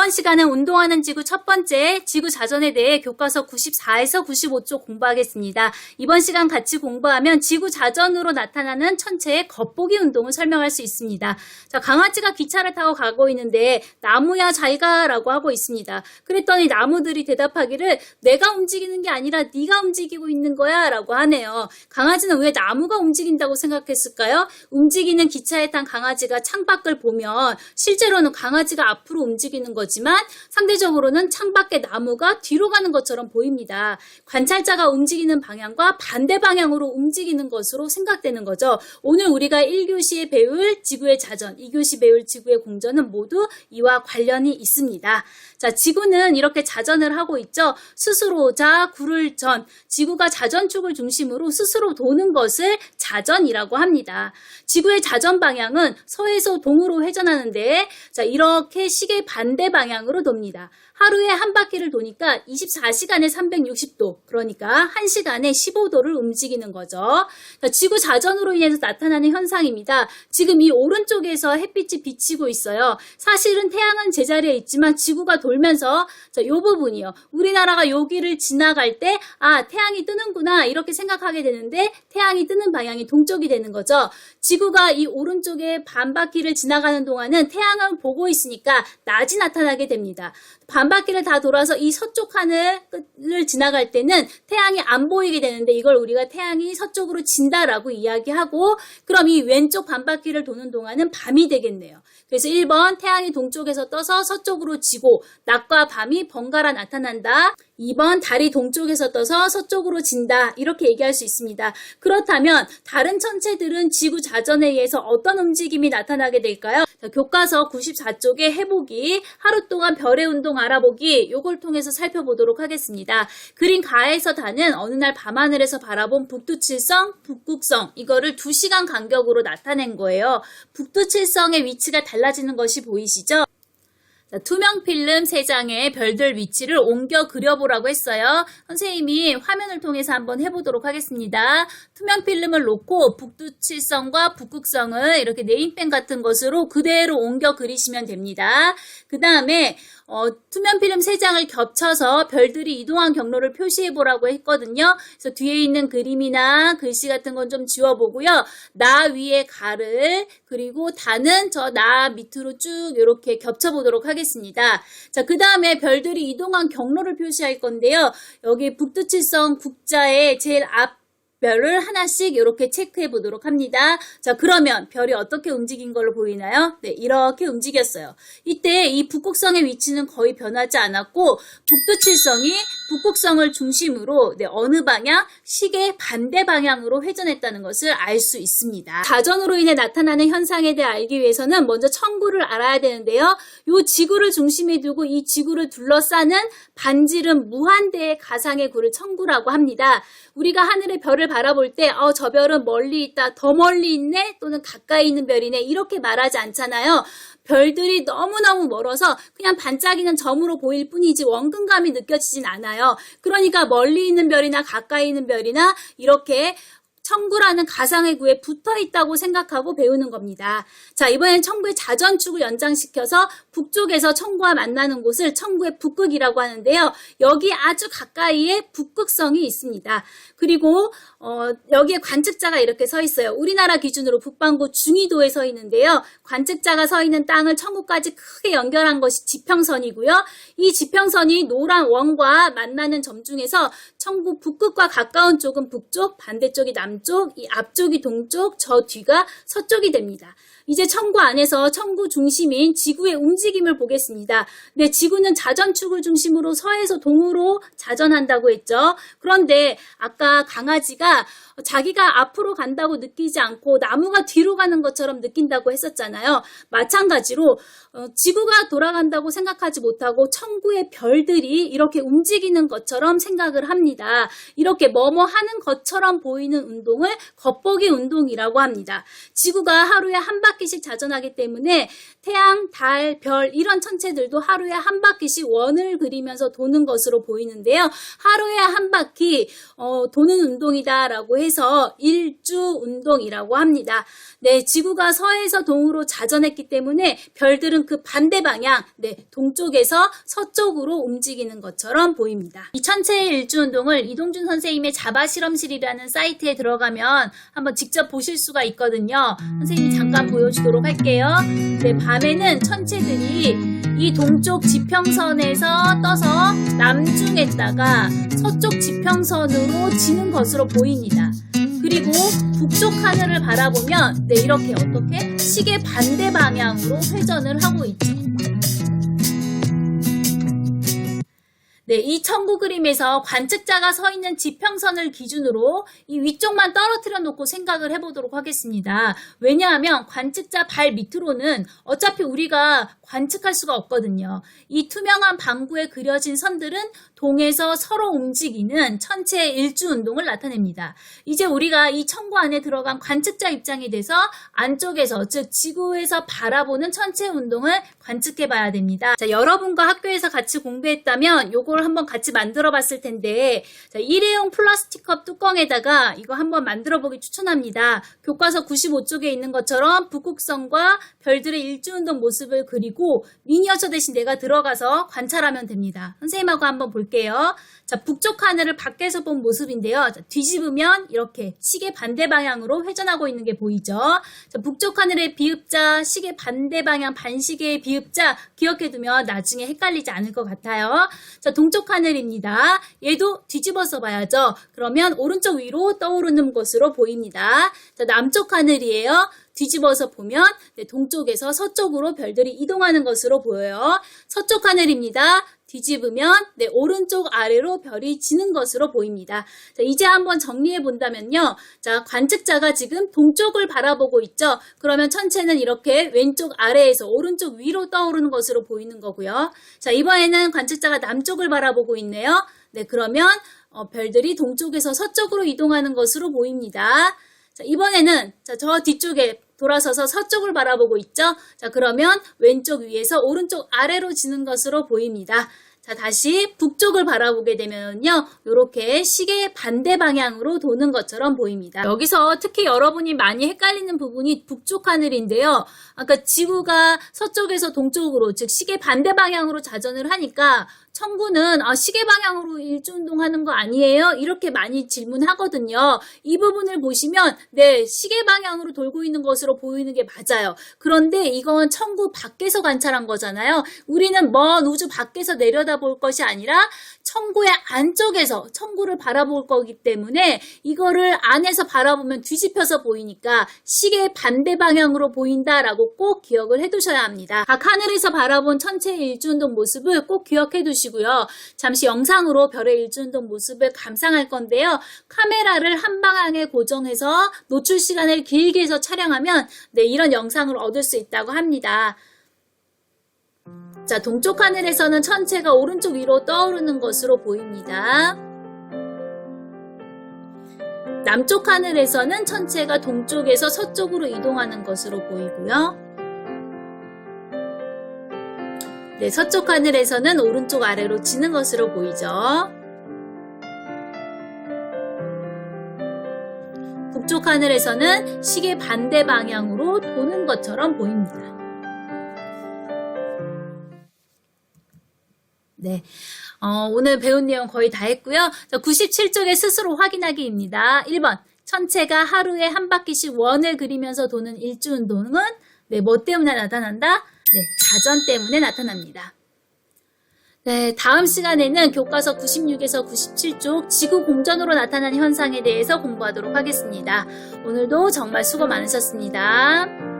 이번 시간은 운동하는 지구 첫 번째 지구 자전에 대해 교과서 94에서 95쪽 공부하겠습니다. 이번 시간 같이 공부하면 지구 자전으로 나타나는 천체의 겉보기 운동을 설명할 수 있습니다. 자, 강아지가 기차를 타고 가고 있는데 나무야 잘 가라고 하고 있습니다. 그랬더니 나무들이 대답하기를 내가 움직이는 게 아니라 네가 움직이고 있는 거야 라고 하네요. 강아지는 왜 나무가 움직인다고 생각했을까요? 움직이는 기차에 탄 강아지가 창밖을 보면 실제로는 강아지가 앞으로 움직이는 거지만 상대적으로는 창밖에 나무가 뒤로 가는 것처럼 보입니다. 관찰자가 움직이는 방향과 반대 방향으로 움직이는 것으로 생각되는 거죠. 오늘 우리가 1교시에 배울 지구의 자전, 2교시 배울 지구의 공전은 모두 이와 관련이 있습니다. 자, 지구는 이렇게 자전을 하고 있죠. 스스로 자, 구를 전, 지구가 자전축을 중심으로 스스로 도는 것을 자전이라고 합니다. 지구의 자전 방향은 서에서 동으로 회전하는데 자, 이렇게 시계 반대 방향으로 돕니다. 하루에 한 바퀴를 도니까 24시간에 360도, 그러니까 1시간에 15도를 움직이는 거죠. 자, 지구 자전으로 인해서 나타나는 현상입니다. 지금 이 오른쪽에서 햇빛이 비치고 있어요. 사실은 태양은 제자리에 있지만 지구가 돌면서 자, 이 부분이요. 우리나라가 여기를 지나갈 때 아, 태양이 뜨는구나 이렇게 생각하게 되는데 태양이 뜨는 방향이 동쪽이 되는 거죠. 지구가 이 오른쪽에 반바퀴를 지나가는 동안은 태양을 보고 있으니까 낮이 나타나게 됩니다. 반바퀴를 다 돌아서 이 서쪽 하늘을 지나갈 때는 태양이 안 보이게 되는데 이걸 우리가 태양이 서쪽으로 진다라고 이야기하고 그럼 이 왼쪽 반바퀴를 도는 동안은 밤이 되겠네요. 그래서 1번 태양이 동쪽에서 떠서 서쪽으로 지고 낮과 밤이 번갈아 나타난다. 2번 달이 동쪽에서 떠서 서쪽으로 진다. 이렇게 얘기할 수 있습니다. 그렇다면 다른 천체들은 지구 자전에 의해서 어떤 움직임이 나타나게 될까요? 자, 교과서 94쪽에 해보기, 하루 동안 별의 운동 알아보기 이걸 통해서 살펴보도록 하겠습니다. 그림 가에서 다는 어느 날 밤하늘에서 바라본 북두칠성, 북극성 이거를 2시간 간격으로 나타낸 거예요. 북두칠성의 위치가 달라지는 것이 보이시죠? 자, 투명 필름 3장에 별들 위치를 옮겨 그려보라고 했어요. 선생님이 화면을 통해서 한번 해보도록 하겠습니다. 투명 필름을 놓고 북두칠성과 북극성을 이렇게 네임펜 같은 것으로 그대로 옮겨 그리시면 됩니다. 그 다음에 투명 필름 3장을 겹쳐서 별들이 이동한 경로를 표시해보라고 했거든요. 그래서 뒤에 있는 그림이나 글씨 같은 건 좀 지워보고요. 나 위에 가를 그리고 다는 저 나 밑으로 쭉 이렇게 겹쳐보도록 하겠습니다. 자, 그 다음에 별들이 이동한 경로를 표시할 건데요. 여기 북두칠성 국자의 제일 앞 별을 하나씩 이렇게 체크해 보도록 합니다. 자, 그러면 별이 어떻게 움직인 걸로 보이나요? 네, 이렇게 움직였어요. 이때 이 북극성의 위치는 거의 변하지 않았고 북두칠성이 북극성을 중심으로 어느 방향? 시계 반대 방향으로 회전했다는 것을 알 수 있습니다. 자전으로 인해 나타나는 현상에 대해 알기 위해서는 먼저 천구를 알아야 되는데요. 이 지구를 중심에 두고 이 지구를 둘러싸는 반지름 무한대의 가상의 구를 천구라고 합니다. 우리가 하늘의 별을 바라볼 때 저 별은 멀리 있다, 더 멀리 있네, 또는 가까이 있는 별이네 이렇게 말하지 않잖아요. 별들이 너무너무 멀어서 그냥 반짝이는 점으로 보일 뿐이지 원근감이 느껴지진 않아요. 그러니까 멀리 있는 별이나 가까이 있는 별이나 이렇게 천구라는 가상의 구에 붙어 있다고 생각하고 배우는 겁니다. 자, 이번엔 천구의 자전축을 연장시켜서 북쪽에서 천구와 만나는 곳을 천구의 북극이라고 하는데요. 여기 아주 가까이에 북극성이 있습니다. 그리고 여기에 관측자가 이렇게 서 있어요. 우리나라 기준으로 북반구 중위도에 서 있는데요. 관측자가 서 있는 땅을 천구까지 크게 연결한 것이 지평선이고요. 이 지평선이 노란 원과 만나는 점 중에서 천구 북극과 가까운 쪽은 북쪽, 반대쪽이 남쪽, 이 앞쪽이 동쪽, 저 뒤가 서쪽이 됩니다. 이제 천구 안에서 천구 중심인 지구의 움직임을 보겠습니다. 네, 지구는 자전축을 중심으로 서에서 동으로 자전한다고 했죠. 그런데 아까 강아지가 자기가 앞으로 간다고 느끼지 않고 나무가 뒤로 가는 것처럼 느낀다고 했었잖아요. 마찬가지로 지구가 돌아간다고 생각하지 못하고 천구의 별들이 이렇게 움직이는 것처럼 생각을 합니다. 이렇게 뭐뭐 하는 것처럼 보이는 운동을 겉보기 운동이라고 합니다. 지구가 하루에 한 바퀴씩 자전하기 때문에 태양, 달, 별 별 이런 천체들도 하루에 한 바퀴씩 원을 그리면서 도는 것으로 보이는데요. 하루에 한 바퀴 도는 운동이다라고 해서 일주 운동이라고 합니다. 네, 지구가 서에서 동으로 자전했기 때문에 별들은 그 반대 방향, 네, 동쪽에서 서쪽으로 움직이는 것처럼 보입니다. 이 천체의 일주 운동을 이동준 선생님의 자바 실험실이라는 사이트에 들어가면 한번 직접 보실 수가 있거든요. 선생님이 잠깐 보여주도록 할게요. 네, 밤에는 천체들이 이 동쪽 지평선에서 떠서 남중에다가 서쪽 지평선으로 지는 것으로 보입니다. 그리고 북쪽 하늘을 바라보면 네, 이렇게 어떻게 시계 반대 방향으로 회전을 하고 있죠. 네, 이 천구 그림에서 관측자가 서 있는 지평선을 기준으로 이 위쪽만 떨어뜨려 놓고 생각을 해보도록 하겠습니다. 왜냐하면 관측자 발 밑으로는 어차피 우리가 관측할 수가 없거든요. 이 투명한 방구에 그려진 선들은 동에서 서로 움직이는 천체의 일주 운동을 나타냅니다. 이제 우리가 이 천구 안에 들어간 관측자 입장이 돼서 안쪽에서, 즉 지구에서 바라보는 천체 운동을 관측해 봐야 됩니다. 자, 여러분과 학교에서 같이 공부했다면 요걸 한번 같이 만들어 봤을 텐데, 자, 일회용 플라스틱 컵 뚜껑에다가 이거 한번 만들어 보기 추천합니다. 교과서 95쪽에 있는 것처럼 북극성과 별들의 일주 운동 모습을 그리고 미니어처 대신 내가 들어가서 관찰하면 됩니다. 선생님하고 한번 볼게요. 자, 북쪽 하늘을 밖에서 본 모습인데요. 자, 뒤집으면 이렇게 시계 반대 방향으로 회전하고 있는 게 보이죠. 자, 북쪽 하늘의 비읍자, 시계 반대 방향 반시계의 비읍자 기억해두면 나중에 헷갈리지 않을 것 같아요. 자, 동쪽 하늘입니다. 얘도 뒤집어서 봐야죠. 그러면 오른쪽 위로 떠오르는 것으로 보입니다. 자, 남쪽 하늘이에요. 뒤집어서 보면 네, 동쪽에서 서쪽으로 별들이 이동하는 것으로 보여요. 서쪽 하늘입니다. 뒤집으면 네, 오른쪽 아래로 별이 지는 것으로 보입니다. 자, 이제 한번 정리해 본다면요. 자, 관측자가 지금 동쪽을 바라보고 있죠. 그러면 천체는 이렇게 왼쪽 아래에서 오른쪽 위로 떠오르는 것으로 보이는 거고요. 자, 이번에는 관측자가 남쪽을 바라보고 있네요. 네, 그러면 별들이 동쪽에서 서쪽으로 이동하는 것으로 보입니다. 자, 이번에는 저 뒤쪽에 돌아서서 서쪽을 바라보고 있죠. 자, 그러면 왼쪽 위에서 오른쪽 아래로 지는 것으로 보입니다. 자, 다시 북쪽을 바라보게 되면요. 이렇게 시계의 반대 방향으로 도는 것처럼 보입니다. 여기서 특히 여러분이 많이 헷갈리는 부분이 북쪽 하늘인데요. 아까 지구가 서쪽에서 동쪽으로, 즉 시계 반대 방향으로 자전을 하니까 천구는 시계 방향으로 일주운동하는 거 아니에요? 이렇게 많이 질문하거든요. 이 부분을 보시면 네, 시계 방향으로 돌고 있는 것으로 보이는 게 맞아요. 그런데 이건 천구 밖에서 관찰한 거잖아요. 우리는 먼 우주 밖에서 내려다볼 것이 아니라 천구의 안쪽에서 천구를 바라볼 거기 때문에 이거를 안에서 바라보면 뒤집혀서 보이니까 시계 반대 방향으로 보인다라고 꼭 기억을 해두셔야 합니다. 각 하늘에서 바라본 천체의 일주운동 모습을 꼭 기억해 두시고요. 잠시 영상으로 별의 일주운동 모습을 감상할 건데요. 카메라를 한 방향에 고정해서 노출 시간을 길게 해서 촬영하면 네, 이런 영상을 얻을 수 있다고 합니다. 자, 동쪽 하늘에서는 천체가 오른쪽 위로 떠오르는 것으로 보입니다. 남쪽 하늘에서는 천체가 동쪽에서 서쪽으로 이동하는 것으로 보이고요. 네, 서쪽 하늘에서는 오른쪽 아래로 지는 것으로 보이죠. 북쪽 하늘에서는 시계 반대 방향으로 도는 것처럼 보입니다. 네, 오늘 배운 내용 거의 다 했고요. 97쪽에 스스로 확인하기입니다. 1번, 천체가 하루에 한 바퀴씩 원을 그리면서 도는 일주운동은 네, 뭐 때문에 나타난다? 네, 자전 때문에 나타납니다. 네, 다음 시간에는 교과서 96에서 97쪽 지구 공전으로 나타나는 현상에 대해서 공부하도록 하겠습니다. 오늘도 정말 수고 많으셨습니다.